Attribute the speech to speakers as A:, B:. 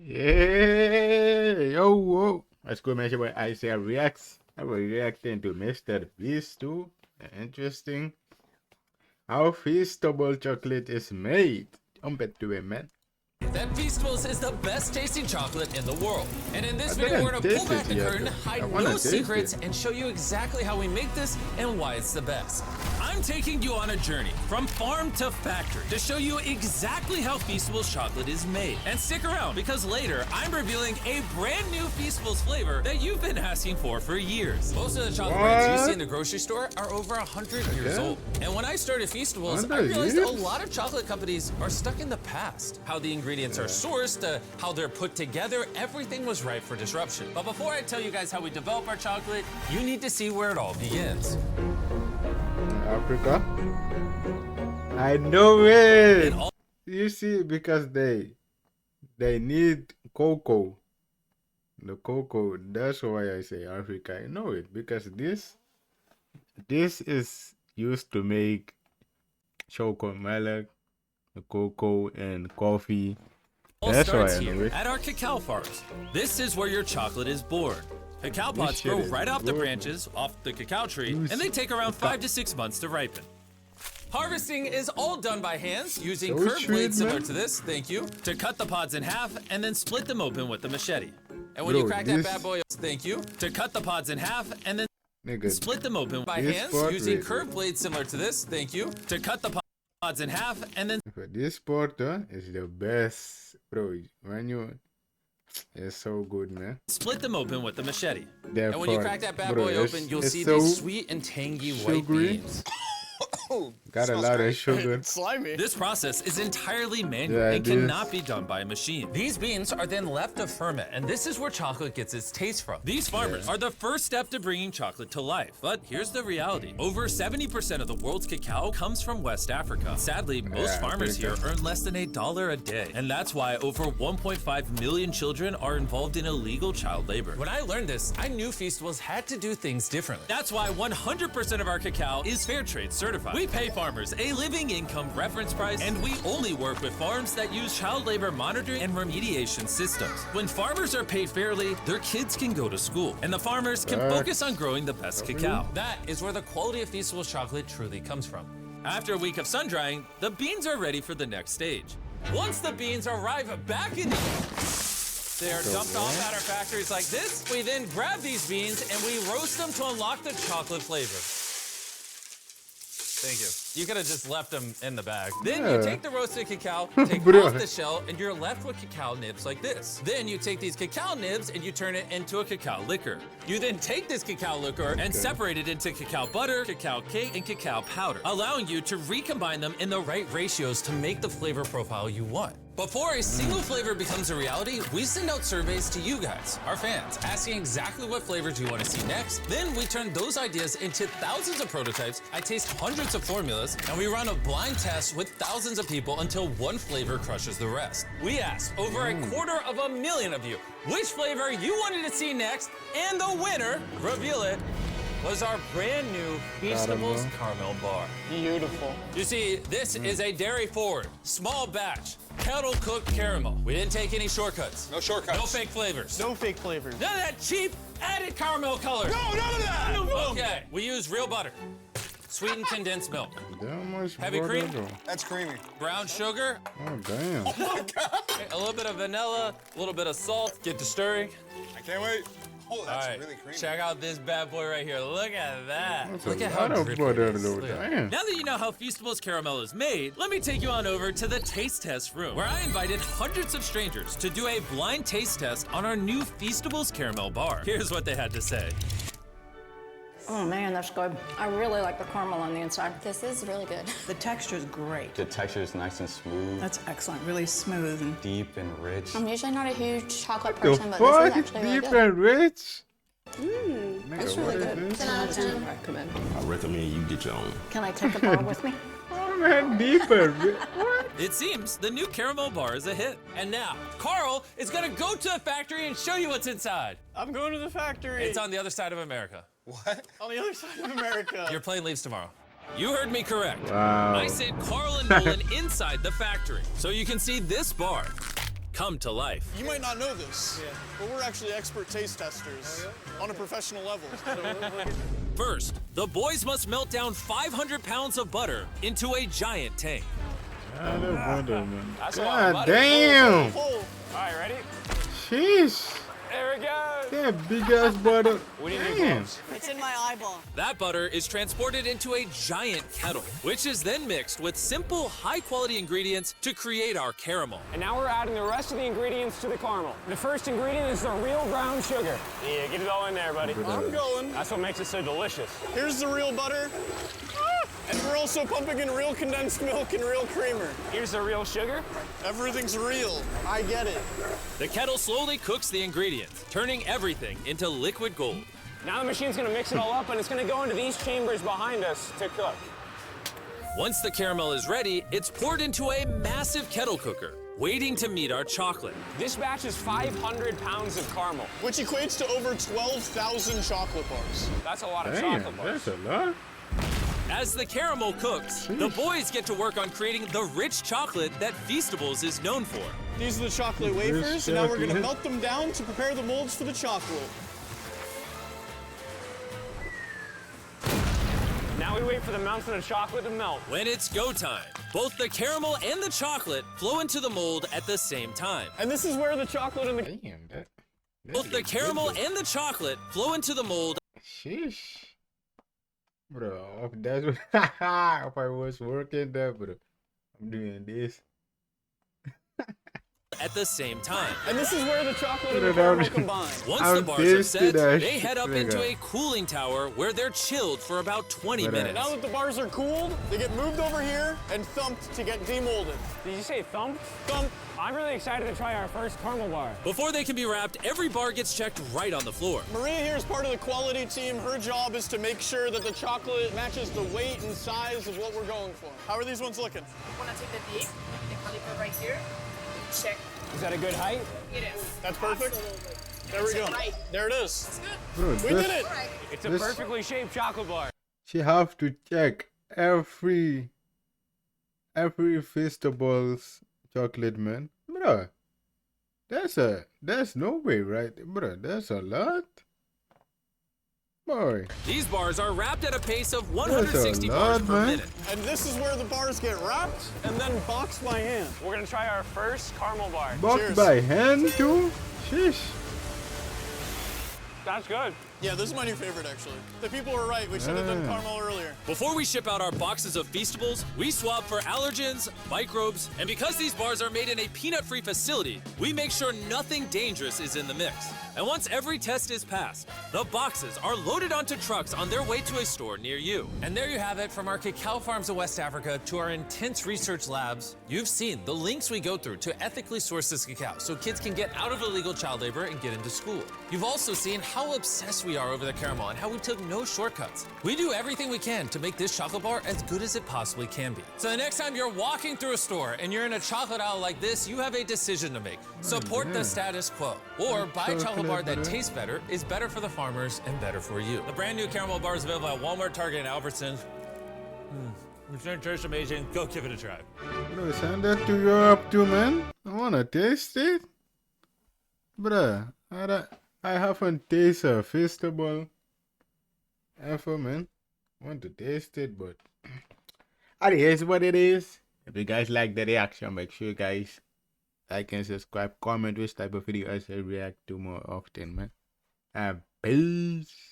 A: Yeah, yo, whoa. What's good, man? Your boy Isaiah Reacts. I was reacting to Mr. Beast too. Interesting. How Feastable chocolate is made. Jump into it, man.
B: That Feastables is the best tasting chocolate in the world. And in this
A: I
B: video, we're
A: didn't
B: gonna pull
A: taste
B: back
A: it
B: the
A: yet,
B: curtain,
A: though. I
B: hide
A: wanna
B: no
A: taste
B: secrets,
A: it.
B: and show you exactly how we make this and why it's the best. I'm taking you on a journey from farm to factory to show you exactly how Feastables chocolate is made. And stick around, because later, I'm revealing a brand new Feastables flavor that you've been asking for years. Most of the chocolate brands you see in the grocery store are over 100 years old. And when I started Feastables, I realized a lot of chocolate companies are stuck in the past. How the ingredients are sourced, how they're put together, everything was ripe for disruption. But before I tell you guys how we develop our chocolate, you need to see where it all begins.
A: Africa. I know it. You see, because they need cocoa. The cocoa. That's why I say Africa. I know it because this is used to make chocolate milk, the cocoa, and coffee.
B: All
A: That's why
B: starts
A: I know
B: here
A: it.
B: at our cacao farms. This is where your chocolate is born. Cacao pods grow right off the branches, off the cacao tree, and they take around 5 to 6 months to ripen. Harvesting is all done by hands using curved blades similar to this, thank you, to cut the pods in half and then split them open with the machete. And when you crack that bad boy, thank you, to cut the pods in half and then split them open by hands using curved blades similar to this, thank you, to cut the pods in half and then
A: this part is the best, bro. When you, it's so good, man.
B: split them open with the machete.
A: That
B: And when you
A: part,
B: crack that bad
A: bro,
B: boy open, you'll see
A: so
B: these sweet and tangy white
A: sugary.
B: beans.
A: Got a lot of sugar.
C: Slimy.
B: This process is entirely manual and cannot be done by a machine. These beans are then left to ferment, and this is where chocolate gets its taste from. These farmers are the first step to bringing chocolate to life. But here's the reality. Over 70% of the world's cacao comes from West Africa. Sadly, most farmers here earn less than $1 a day. And that's why over 1.5 million children are involved in illegal child labor. When I learned this, I knew Feastables had to do things differently. That's why 100% of our cacao is fair trade certified. We pay farmers a living income reference price, and we only work with farms that use child labor monitoring and remediation systems. When farmers are paid fairly, their kids can go to school, and the farmers can focus on growing the best cacao. That is where the quality of Feastables chocolate truly comes from. After a week of sun drying, the beans are ready for the next stage. Once the beans arrive back in the they are dumped off at our factories like this. We then grab these beans and we roast them to unlock the chocolate flavor. Thank you. You could have just left them in the bag. Then you take the roasted cacao, take off the shell, and you're left with cacao nibs like this. Then you take these cacao nibs and you turn it into a cacao liquor. You then take this cacao liquor and separate it into cacao butter, cacao cake, and cacao powder, allowing you to recombine them in the right ratios to make the flavor profile you want. Before a single flavor becomes a reality, we send out surveys to you guys, our fans, asking exactly what flavors you want to see next. Then we turn those ideas into thousands of prototypes. I taste hundreds of formulas, and we run a blind test with thousands of people until one flavor crushes the rest. We asked over 250,000 of you which flavor you wanted to see next, and the winner, reveal it, was our brand new Feastables Caramel Bar.
C: Beautiful.
B: You see, this is a dairy-forward, small batch, kettle-cooked caramel. We didn't take any shortcuts.
C: No shortcuts.
B: No fake flavors.
C: No fake flavors.
B: None of that cheap added caramel color.
C: No, none of that.
B: Okay, we use real butter, sweetened condensed milk,
A: That much
B: heavy
A: butter,
B: cream,
A: though.
C: That's creamy.
B: brown sugar,
A: Oh damn.
B: a little bit of vanilla, a little bit of salt. Get to stirring.
C: I can't wait. Oh, that's
B: All right,
C: really creamy.
B: check out this bad boy right here. Look at that.
A: That's
B: Look
A: a
B: at how
A: lot of
B: drippy
A: butter,
B: it is.
A: though.
B: Look at that.
A: Damn.
B: Now that you know how Feastables caramel is made, let me take you on over to the taste test room, where I invited hundreds of strangers to do a blind taste test on our new Feastables caramel bar. Here's what they had to say.
D: Oh man, that's good. I really like the caramel on the inside.
E: This is really good.
F: The texture is great.
G: The texture is nice and smooth,
F: That's excellent. Really smooth and
G: deep and rich.
E: I'm usually not a huge chocolate
A: The
E: person, but this is
A: fuck?
E: actually really
A: Deep
E: good.
A: and rich?
E: It's really good. 10 out of 10.
D: Recommend.
H: I recommend you get your own.
D: Can I take the bar with me?
A: Oh man, deep and rich. What?
B: It seems the new caramel bar is a hit. And now, Carl is gonna go to the factory and show you what's inside.
C: I'm going to the factory.
B: It's on the other side of America.
C: What? On the other side of America.
B: Your plane leaves tomorrow. You heard me correct.
A: Wow.
B: I sent Carl and Nolan inside the factory, so you can see this bar. come to life.
C: You might not know this, but we're actually expert taste testers on a professional level.
B: First, the boys must melt down 500 pounds of butter into a giant tank.
A: I don't wonder, man.
H: That's a lot of
A: God
H: butter.
A: damn!
C: Pull.
H: All right, ready?
A: Sheesh!
H: There we go.
A: That big ass butter.
H: We need new
A: Damn.
H: gloves.
F: It's in my eyeball.
B: That butter is transported into a giant kettle, which is then mixed with simple, high-quality ingredients to create our caramel.
H: And now we're adding the rest of the ingredients to the caramel. The first ingredient is the real brown sugar. Yeah, get it all in there, buddy.
C: I'm going.
H: That's what makes it so delicious.
C: Here's the real butter. And we're also pumping in real condensed milk and real creamer.
H: Here's the real sugar.
C: Everything's real. I get it.
B: The kettle slowly cooks the ingredients, turning everything into liquid gold.
H: Now the machine's gonna mix it all up and it's gonna go into these chambers behind us to cook.
B: Once the caramel is ready, it's poured into a massive kettle cooker, waiting to meet our chocolate.
H: This batch is 500 pounds of caramel.
C: Which equates to over 12,000 chocolate bars.
H: That's a lot of
A: Damn,
H: chocolate bars.
A: that's a lot.
B: As the caramel cooks, the boys get to work on creating the rich chocolate that Feastables is known for.
C: These are the chocolate wafers, and now we're gonna melt them down to prepare the molds for the chocolate.
H: Now we wait for the mountain of chocolate to melt.
B: When it's go time, both the caramel and the chocolate flow into the mold at the same time.
C: And this is where the chocolate and the
A: Damn, that.
B: Both the caramel and the chocolate flow into the mold
A: Sheesh. Bro, that's what if I was working there, bro. I'm doing this.
B: at the same time.
C: And this is where the chocolate and
A: Bro,
C: the caramel
A: that-
C: combine.
B: Once
A: I'm
B: the bars are set,
A: tasting that
B: they head up
A: shit,
B: into
A: nigga.
B: a cooling tower where they're chilled for about 20
A: But,
B: minutes.
C: Now that the bars are cooled, they get moved over here and thumped to get demolded.
H: Did you say thump?
C: Thump.
H: I'm really excited to try our first caramel bar.
B: Before they can be wrapped, every bar gets checked right on the floor.
C: Maria here is part of the quality team. Her job is to make sure that the chocolate matches the weight and size of what we're going for. How are these ones looking?
I: Want to take the date, the caliper right here, check.
H: Is that a good height?
I: It is.
C: That's perfect.
I: Absolutely.
C: There we
I: That's
C: go.
I: right.
C: There it is.
I: That's good.
A: Bro,
C: We
A: this,
C: did it.
I: All right.
H: It's a
A: This-
H: perfectly shaped chocolate bar.
A: She have to check every Feastables chocolate, man. Bro, that's no way, right? Bro, that's a lot. Boy,
B: These bars are wrapped at a pace of 160
A: lot,
B: bars per
A: man.
B: minute.
C: And this is where the bars get wrapped and then boxed by hand.
H: We're gonna try our first caramel bar.
A: boxed
C: Cheers.
A: by hand too? Sheesh.
H: That's good.
C: Yeah, this is my new favorite, actually. The people were right. We should have done caramel earlier.
B: Before we ship out our boxes of Feastables, we swab for allergens, microbes, and because these bars are made in a peanut-free facility, we make sure nothing dangerous is in the mix. And once every test is passed, the boxes are loaded onto trucks on their way to a store near you. And there you have it, from our cacao farms of West Africa to our intense research labs. You've seen the links we go through to ethically source this cacao so kids can get out of illegal child labor and get into school. You've also seen how obsessed we are over the caramel and how we took no shortcuts. We do everything we can to make this chocolate bar as good as it possibly can be. So the next time you're walking through a store and you're in a chocolate aisle like this, you have a decision to make. Support the status quo, or buy a chocolate bar that tastes better, is better for the farmers, and better for you. The brand new caramel bar is available at Walmart, Target, and Albertsons. It's going to taste amazing. Go give it a try.
A: Bro, send that to Europe too, man. I wanna taste it. Bruh, I haven't tasted a Feastable ever, man. Want to taste it, but it is what it is. If you guys like the reaction, make sure you guys like and subscribe, comment which type of video I should react to more often, man. Peace.